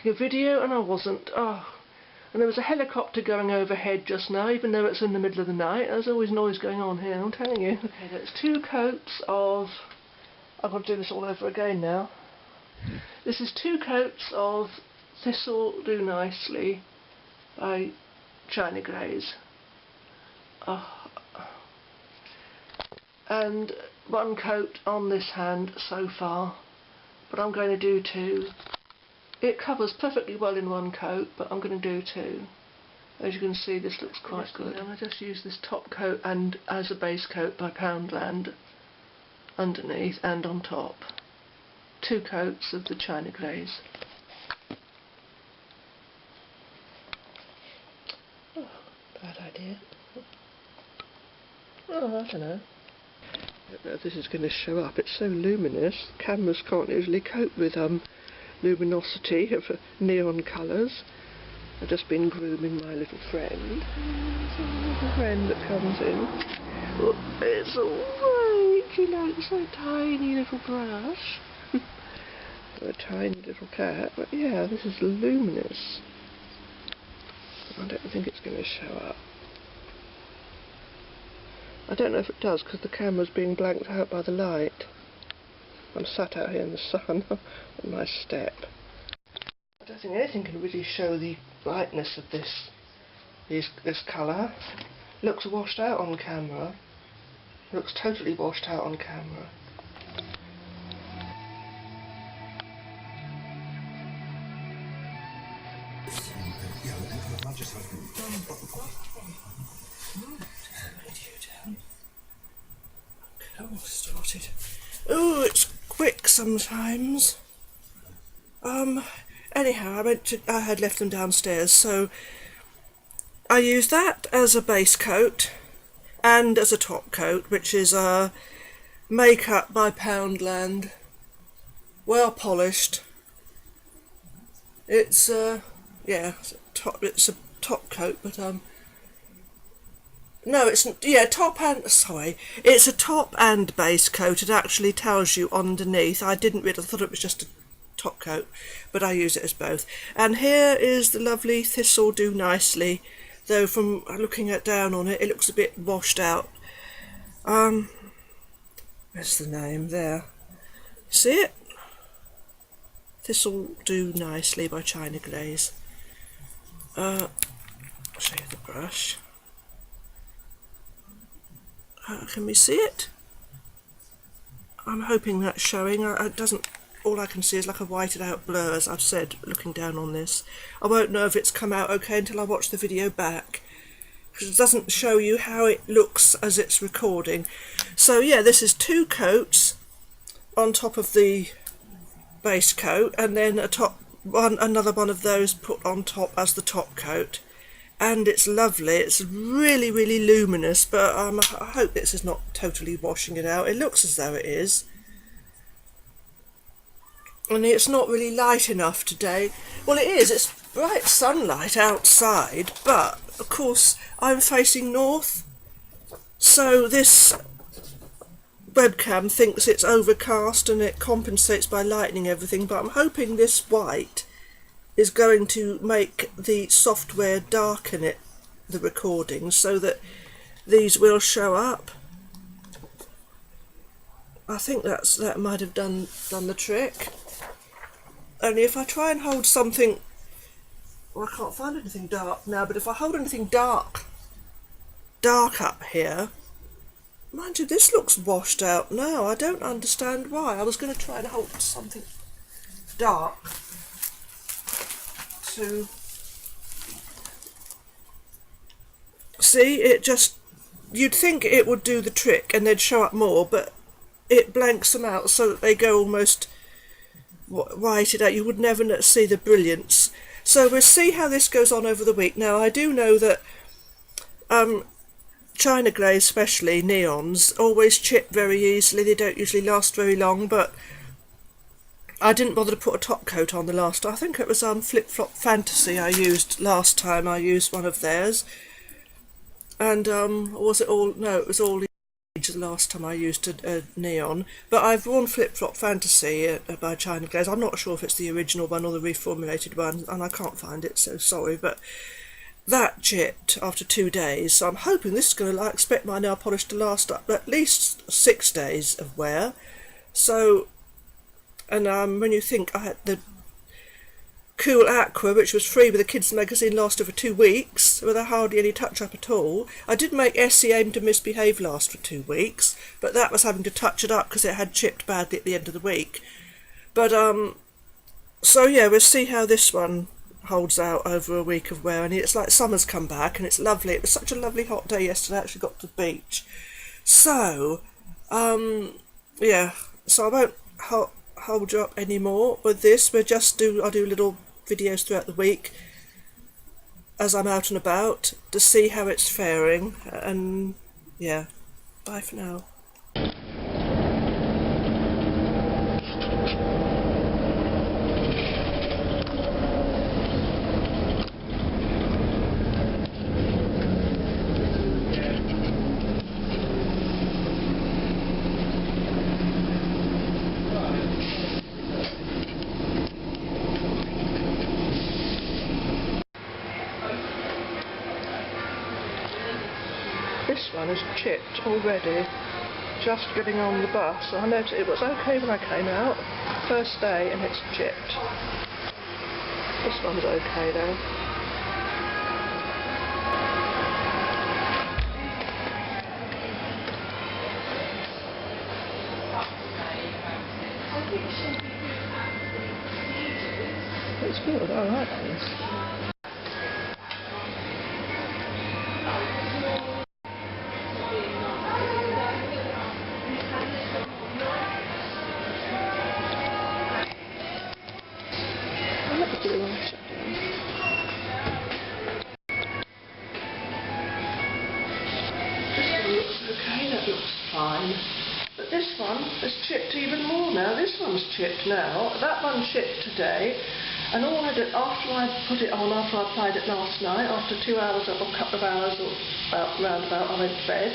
making a video and I wasn't. Oh. And there was a helicopter going overhead just now, even though it's in the middle of the night. There's always noise going on here, I'm telling you. Okay, that's 2 coats of... I've got to do this all over again now. This is 2 coats of Thistle Do Nicely by China Glaze. And 1 coat on this hand so far, but I'm going to do 2. It covers perfectly well in 1 coat, but I'm going to do 2. As you can see, this looks quite good. And I just use this top coat and as a base coat by Poundland underneath and on top. 2 coats of the China Glaze. Oh, bad idea. Oh, I don't know. I don't know if this is going to show up. It's so luminous. Cameras can't usually cope with luminosity of neon colours. I've just been grooming my little friend. There's a little friend that comes in. Oh, it's alright. She likes a tiny little brush. A tiny little cat. But yeah, this is luminous. I don't think it's going to show up. I don't know if it does because the camera's being blanked out by the light. I'm sat out here in the sun on my step. I don't think anything can really show the brightness of this colour. Looks washed out on camera. Looks totally washed out on camera. Started. Oh, it's quick sometimes. Anyhow, I had left them downstairs, so I used that as a base coat and as a top coat, which is Makeup by Poundland, well polished. It's yeah, it's a top coat, but no, it's it's a top and base coat. It actually tells you underneath. I thought it was just a top coat, but I use it as both. And here is the lovely Thistle Do Nicely, though from looking down on it, it looks a bit washed out. Where's the name? There. See it? Thistle Do Nicely by China Glaze. I'll show you the brush. Can we see it? I'm hoping that's showing. It doesn't. All I can see is like a whited out blur, as I've said, looking down on this. I won't know if it's come out okay until I watch the video back, because it doesn't show you how it looks as it's recording. So yeah, this is 2 coats on top of the base coat, and then another one of those put on top as the top coat. And it's lovely. It's really, really luminous, but I hope this is not totally washing it out. It looks as though it is. And it's not really light enough today. Well, it is. It's bright sunlight outside, but of course I'm facing north, so this webcam thinks it's overcast and it compensates by lightening everything, but I'm hoping this white is going to make the software darken it, the recording, so that these will show up. I think that might have done the trick. Only if I try and hold something, well, I can't find anything dark now, but if I hold anything dark up here, mind you, this looks washed out now. I don't understand why. I was going to try and hold something dark to see it. Just, you'd think it would do the trick and they'd show up more, but it blanks them out so that they go almost whited out. You would never see the brilliance. So we'll see how this goes on over the week. Now I do know that China Glaze, especially neons, always chip very easily. They don't usually last very long, but I didn't bother to put a top coat on the last. I think it was Flip Flop Fantasy I used last time. I used one of theirs, and was it all? No, it was all the last time I used a neon, but I've worn Flip Flop Fantasy by China Glaze. I'm not sure if it's the original one or the reformulated one, and I can't find it, so sorry, but that chipped after 2 days, so I'm hoping this is going to, I expect my nail polish to last up at least 6 days of wear. So, and when you think I had the Cool Aqua, which was free with the kids magazine, lasted for 2 weeks without hardly any touch up at all. I did make Essie Aim to Misbehave last for 2 weeks, but that was having to touch it up because it had chipped badly at the end of the week. But so yeah, we'll see how this one holds out over a week of wear. And it's like summer's come back and it's lovely. It was such a lovely hot day yesterday. I actually got to the beach. So yeah, so I won't hold you up anymore with this. I'll do little videos throughout the week as I'm out and about to see how it's faring, and yeah, bye for now. This one is chipped already, just getting on the bus. I noticed it was okay when I came out, first day, and it's chipped. This one's okay though. It's good, I like this. Okay, that looks fine. But this one is chipped even more now. This one's chipped now. That one chipped today. And all I did after I put it on, after I applied it last night, after 2 hours or a couple of hours or roundabout, I went to bed.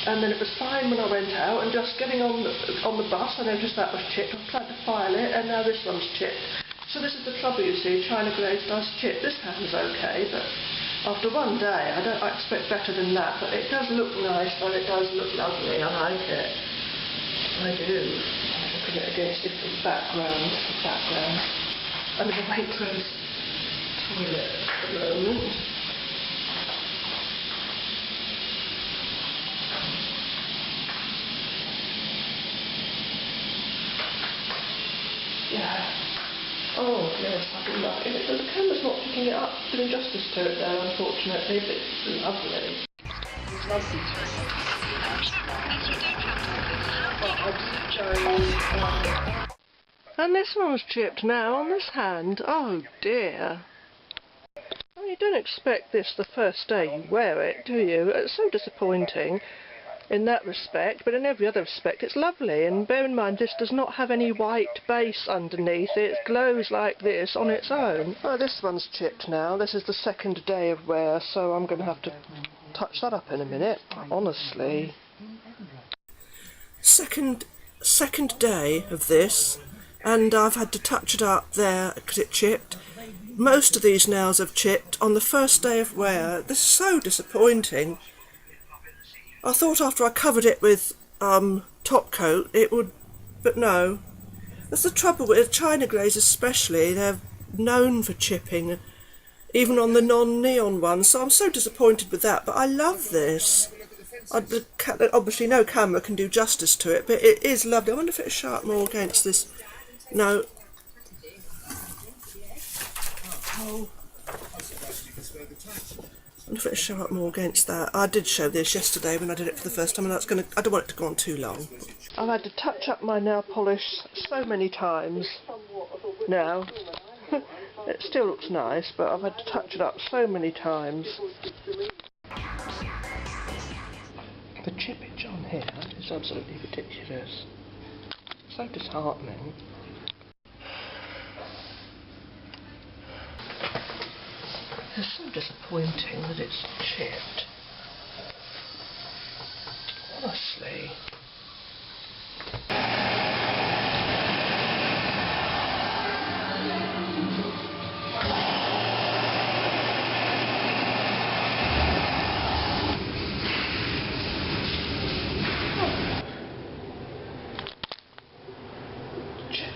And then it was fine when I went out, and just getting on the bus, I noticed that was chipped. I tried to file it, and now this one's chipped. So this is the trouble, you see. China Glaze does chip. This hand's okay, but after 1 day, I expect better than that. But it does look nice, and it does look lovely. I like it. I do. I'm looking at it against different backgrounds. I'm in the waitress toilet at the moment. Yeah. Oh yes, I do love it. The camera's not picking it up, doing justice to it there, unfortunately, but it's lovely. It's lovely. And this one's chipped now on this hand. Oh dear. Well, you don't expect this the first day you wear it, do you? It's so disappointing in that respect, but in every other respect it's lovely. And bear in mind, this does not have any white base underneath. It glows like this on its own. Oh, this one's chipped now. This is the 2nd day of wear, so I'm going to have to touch that up in a minute, honestly. Second day of this, and I've had to touch it up there because it chipped. Most of these nails have chipped on the first day of wear. This is so disappointing. I thought after I covered it with top coat it would, but no. That's the trouble with China Glaze especially. They're known for chipping, even on the non-neon ones, so I'm so disappointed with that. But I love this. Obviously no camera can do justice to it, but it is lovely. I wonder if it'll show up more against this. No. Oh. I wonder if it'll show up more against that. I did show this yesterday when I did it for the first time, and that's going to, I don't want it to go on too long. I've had to touch up my nail polish so many times now. It still looks nice, but I've had to touch it up so many times. The chippage on here is absolutely ridiculous. So disheartening. It's so disappointing that it's chipped. Honestly.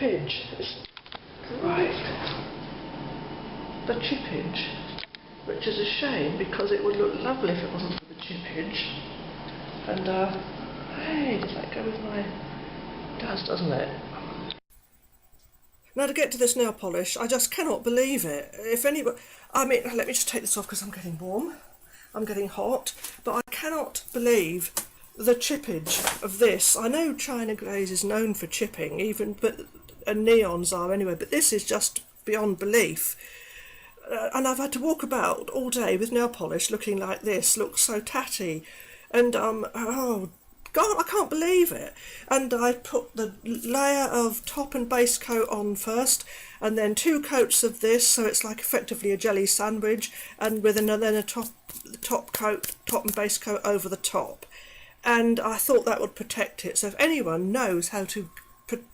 chippage. It's right. The chippage, which is a shame because it would look lovely if it wasn't for the chippage. And hey, does that go with my... It does, doesn't it? Now to get to this nail polish, I just cannot believe it. If anybody, I mean, let me just take this off because I'm getting warm. I'm getting hot, but I cannot believe the chippage of this. I know China Glaze is known for chipping, and neons are anyway, but this is just beyond belief. And I've had to walk about all day with nail polish looking like this, looks so tatty. And, oh God, I can't believe it. And I put the layer of top and base coat on first, and then 2 coats of this, so it's like effectively a jelly sandwich, and with then a top and base coat over the top. And I thought that would protect it. So if anyone knows how to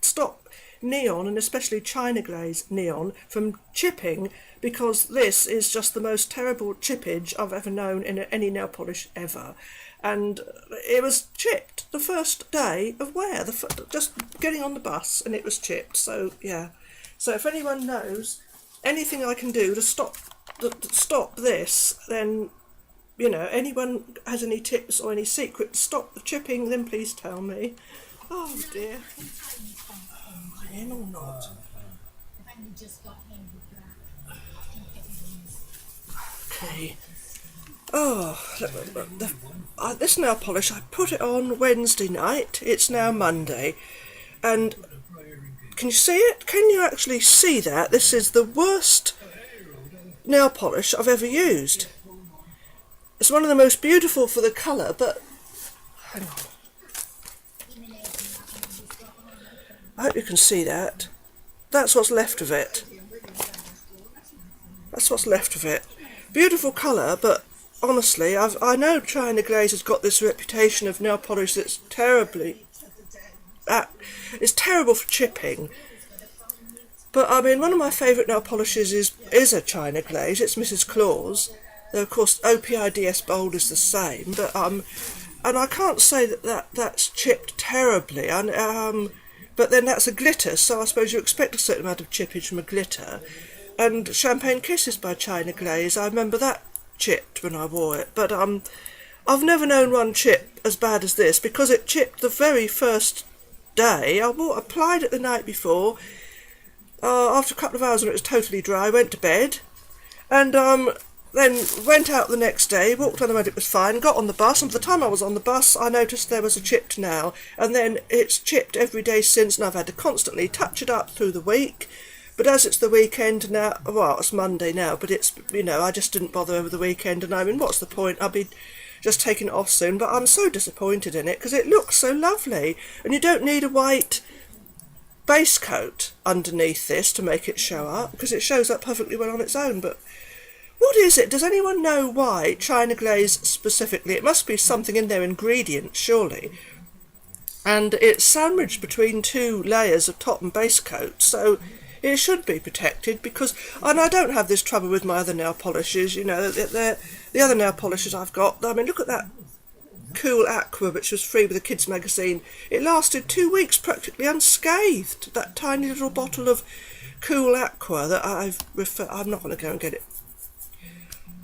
stop neon, and especially China Glaze neon, from chipping, because this is just the most terrible chippage I've ever known in any nail polish ever. And it was chipped the first day of wear, just getting on the bus, and it was chipped. So yeah, so if anyone knows anything I can do to stop this, then, you know, anyone has any tips or any secret to stop the chipping, then please tell me. Oh dear. Am I in or not? Okay. Oh, this nail polish, I put it on Wednesday night. It's now Monday. And can you see it? Can you actually see that? This is the worst nail polish I've ever used. It's one of the most beautiful for the colour, but... Hang on. I hope you can see that. That's what's left of it. That's what's left of it. Beautiful colour, but honestly, I know China Glaze has got this reputation of nail polish that's it's terrible for chipping. But I mean, one of my favourite nail polishes is a China Glaze. It's Mrs. Claus. Though of course OPIDS Bold is the same. But and I can't say that's chipped terribly. But then that's a glitter, so I suppose you expect a certain amount of chippage from a glitter. And Champagne Kisses by China Glaze, I remember that chipped when I wore it, but I've never known one chip as bad as this, because it chipped the very first day. I applied it the night before. After a couple of hours when it was totally dry, I went to bed, and then went out the next day, walked on the road, it was fine, got on the bus, and by the time I was on the bus I noticed there was a chipped nail, and then it's chipped every day since, and I've had to constantly touch it up through the week. But as it's the weekend now, well, it's Monday now, but it's, you know, I just didn't bother over the weekend, and I mean, what's the point? I'll be just taking it off soon, but I'm so disappointed in it, because it looks so lovely, and you don't need a white base coat underneath this to make it show up, because it shows up perfectly well on its own. But what is it? Does anyone know why China Glaze specifically? It must be something in their ingredients, surely. And it's sandwiched between 2 layers of top and base coat, so it should be protected, because, and I don't have this trouble with my other nail polishes, you know, the other nail polishes I've got. I mean, look at that Cool Aqua, which was free with the kids magazine. It lasted 2 weeks practically unscathed, that tiny little bottle of Cool Aqua that I'm not going to go and get it.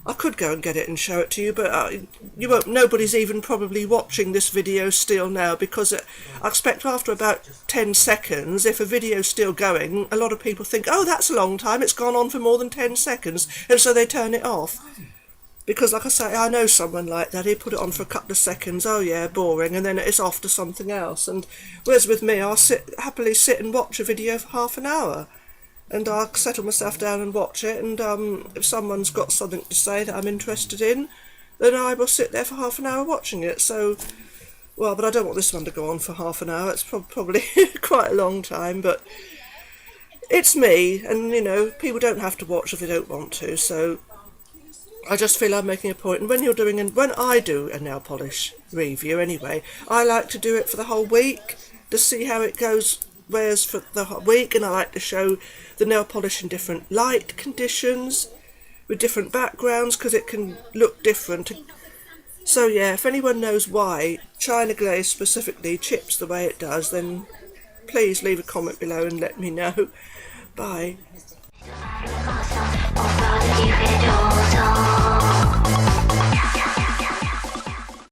I could go and get it and show it to you, but you won't. Nobody's even probably watching this video still now, because I expect after about 10 seconds, if a video's still going, a lot of people think, oh, that's a long time, it's gone on for more than 10 seconds, and so they turn it off. Because, like I say, I know someone like that. He put it on for a couple of seconds, oh yeah, boring, and then it's off to something else. And whereas with me, I'll happily sit and watch a video for half an hour. And I'll settle myself down and watch it, and if someone's got something to say that I'm interested in, then I will sit there for half an hour watching it. So, well, but I don't want this one to go on for half an hour. It's probably quite a long time, but it's me, and, you know, people don't have to watch if they don't want to, so I just feel I'm making a point. And when I do a nail polish review anyway, I like to do it for the whole week to see how it goes, wears for the week, and I like to show the nail polish in different light conditions with different backgrounds, because it can look different. So yeah, if anyone knows why China Glaze specifically chips the way it does, then please leave a comment below and let me know. Bye.